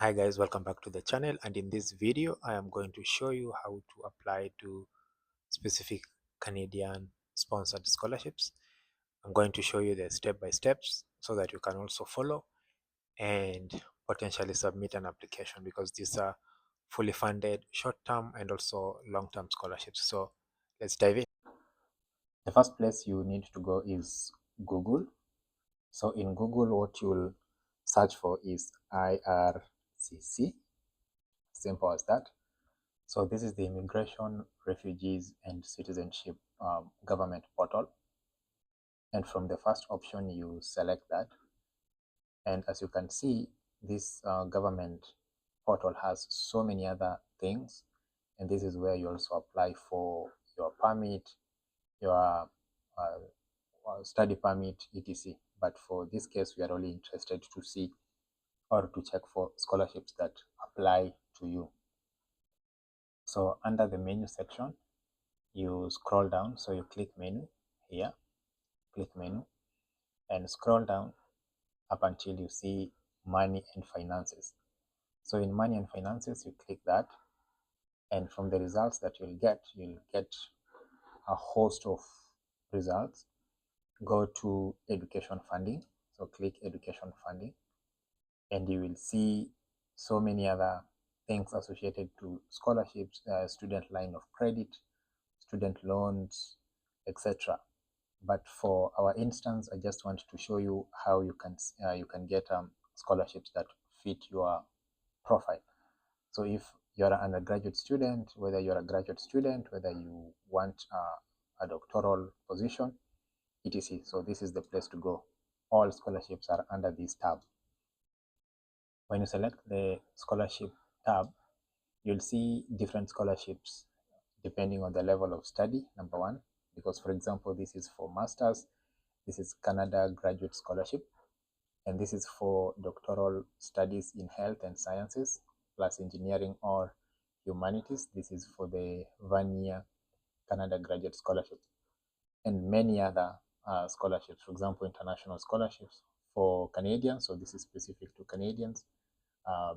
Hi guys, welcome back to the channel, and in this video I am going to show you how to apply to specific Canadian sponsored scholarships. I'm going to show you the step by steps so that you can also follow and potentially submit an application, because these are fully funded short-term and also long-term scholarships. So let's dive in. The first place you need to go is Google. So in Google, what you'll search for is IRCC. Simple as that. So this is the Immigration, Refugees and Citizenship government portal. And from the first option, you select that. And as you can see, this government portal has so many other things. And this is where you also apply for your permit, your study permit, etc. But for this case, we are only interested to see or to check for scholarships that apply to you. So under the menu section, you scroll down. So you click menu here, click menu and scroll down up until you see money and finances. So in money and finances, you click that, and from the results that you'll get a host of results. Go to education funding, so click education funding, and you will see so many other things associated to scholarships, student line of credit, student loans, etc. But for our instance, I just want to show you how you can get scholarships that fit your profile. So if you're an undergraduate student, whether you're a graduate student, whether you want a doctoral position, etc. So this is the place to go. All scholarships are under this tab. When you select the scholarship tab, you'll see different scholarships depending on the level of study, number one, because for example, this is for masters, this is Canada Graduate Scholarship, and this is for doctoral studies in health and sciences, plus engineering or humanities. This is for the 1-year Canada Graduate Scholarship, and many other scholarships, for example, international scholarships for Canadians, so this is specific to Canadians,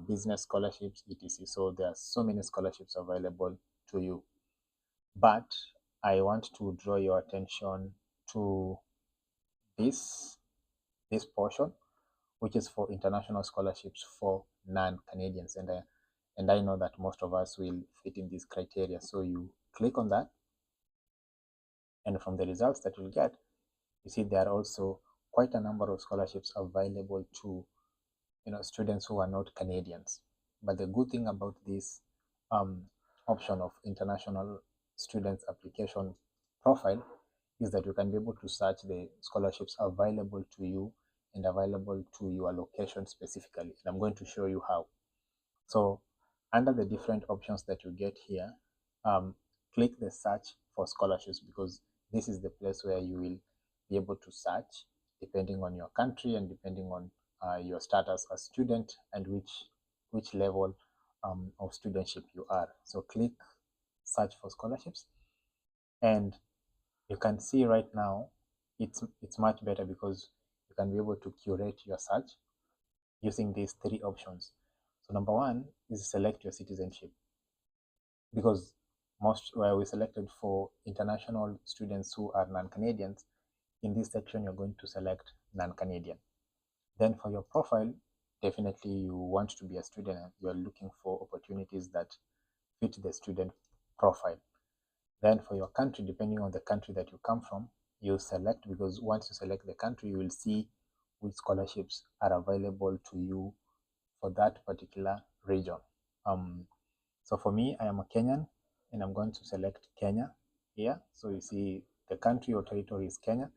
business scholarships, etc. So there are so many scholarships available to you. But I want to draw your attention to this portion, which is for international scholarships for non-Canadians, and I know that most of us will fit in these criteria. So you click on that, and from the results that you'll get, you see there are also quite a number of scholarships available to students who are not Canadians. But the good thing about this option of international students application profile is that you can be able to search the scholarships available to you and available to your location specifically. And I'm going to show you how. So under the different options that you get here, click the search for scholarships, because this is the place where you will be able to search depending on your country and depending on your status as student and which level of studentship you are. So click search for scholarships, and you can see right now it's much better because you can be able to curate your search using these three options. So number one is select your citizenship, because most where we selected for international students who are non-Canadians. In this section, you're going to select non-Canadian. Then for your profile, definitely you want to be a student and you're looking for opportunities that fit the student profile. Then for your country, depending on the country that you come from, you select, because once you select the country, you will see which scholarships are available to you for that particular region. So for me, I am a Kenyan, and I'm going to select Kenya here. So you see the country or territory is Kenya.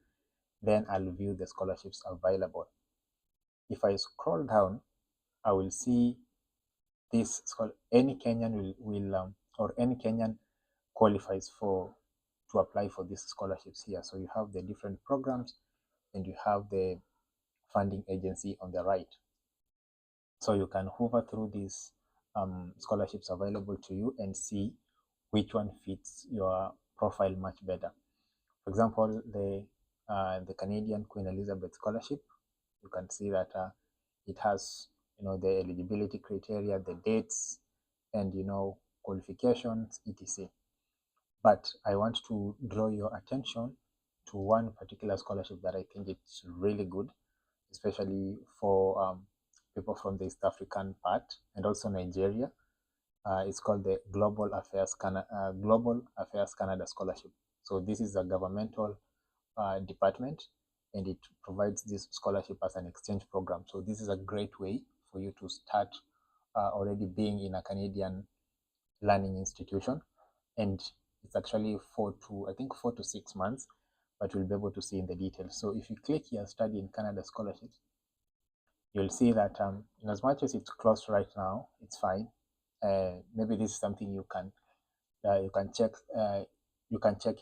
Then I'll view the scholarships available. If I scroll down, I will see this. Any Kenyan will or any Kenyan qualifies to apply for these scholarships here. So you have the different programs and you have the funding agency on the right. So you can hover through these scholarships available to you and see which one fits your profile much better. For example, the Canadian Queen Elizabeth Scholarship, you can see that it has the eligibility criteria, the dates, and qualifications, etc. But I want to draw your attention to one particular scholarship that I think it's really good, especially for people from the East African part and also Nigeria. It's called the Global Affairs Canada Scholarship. So this is a governmental department, and it provides this scholarship as an exchange program. So this is a great way for you to start already being in a Canadian learning institution, and it's actually 4 to 6 months, but we'll be able to see in the details. So if you click here, study in Canada scholarships, you'll see that in as much as it's closed right now, it's fine. Maybe this is something you can check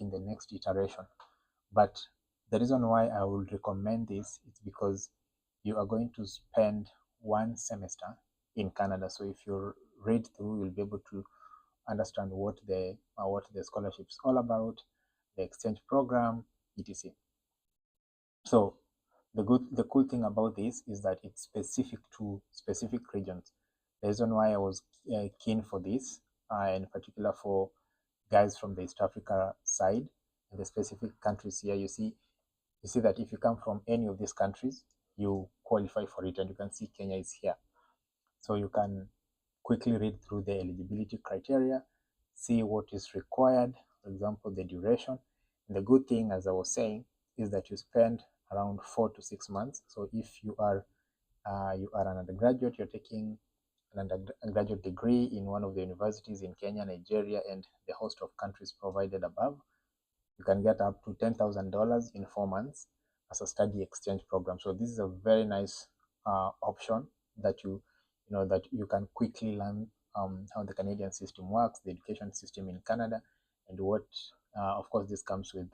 in the next iteration. But the reason why I would recommend this is because you are going to spend one semester in Canada. So if you read through, you'll be able to understand what the scholarship is all about, the exchange program, etc. So the cool thing about this is that it's specific to specific regions. The reason why I was keen for this, in particular for guys from the East Africa side, and the specific countries here, you see that if you come from any of these countries, you qualify for it, and you can see Kenya is here. So you can quickly read through the eligibility criteria, see what is required, for example, the duration. And the good thing, as I was saying, is that you spend around 4 to 6 months. So if you are an undergraduate, you're taking an undergraduate degree in one of the universities in Kenya, Nigeria, and the host of countries provided above, you can get up to $10,000 in 4 months as a study exchange program. So this is a very nice option that you can quickly learn how the Canadian system works, the education system in Canada, and what, of course, this comes with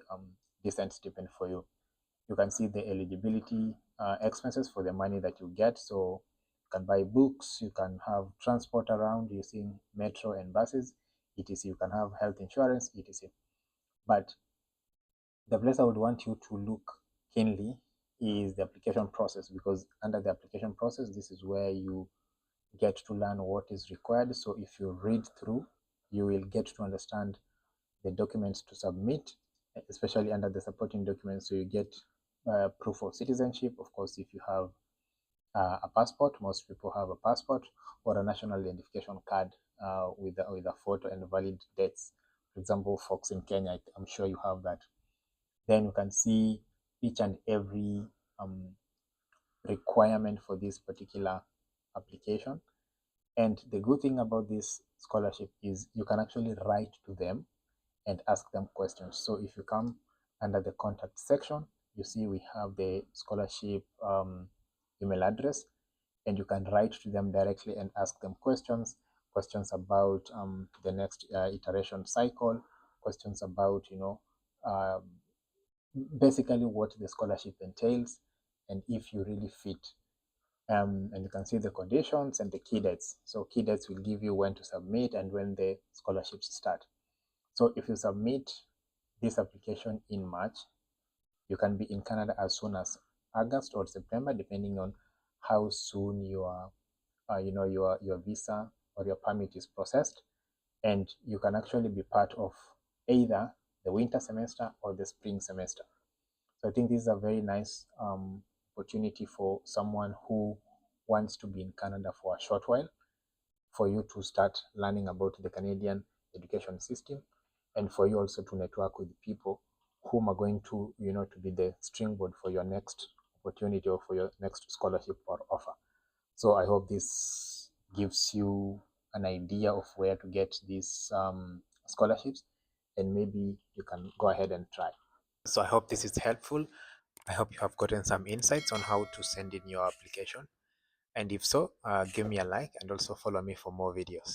decent stipend for you. You can see the eligibility expenses for the money that you get. So you can buy books, you can have transport around using metro and buses, etc. You can have health insurance, etc. But the place I would want you to look keenly is the application process, because under the application process, this is where you get to learn what is required. So if you read through, you will get to understand the documents to submit, especially under the supporting documents. So you get proof of citizenship. Of course, if you have a passport, most people have a passport, or a national identification card with a photo and valid dates. For example, folks in Kenya, I'm sure you have that. Then you can see each and every requirement for this particular application. And the good thing about this scholarship is you can actually write to them and ask them questions. So if you come under the contact section, you see we have the scholarship email address, and you can write to them directly and ask them questions about the next iteration cycle, questions about basically what the scholarship entails, and if you really fit. And you can see the conditions and the key dates. So key dates will give you when to submit and when the scholarships start. So if you submit this application in March, you can be in Canada as soon as August or September, depending on how soon your visa or your permit is processed. And you can actually be part of either the winter semester or the spring semester. So I think this is a very nice opportunity for someone who wants to be in Canada for a short while, for you to start learning about the Canadian education system, and for you also to network with people whom are going to be the springboard for your next opportunity or for your next scholarship or offer. So I hope this gives you an idea of where to get these scholarships, and maybe you can go ahead and try. So I hope this is helpful. I hope you have gotten some insights on how to send in your application. And if so, give me a like and also follow me for more videos.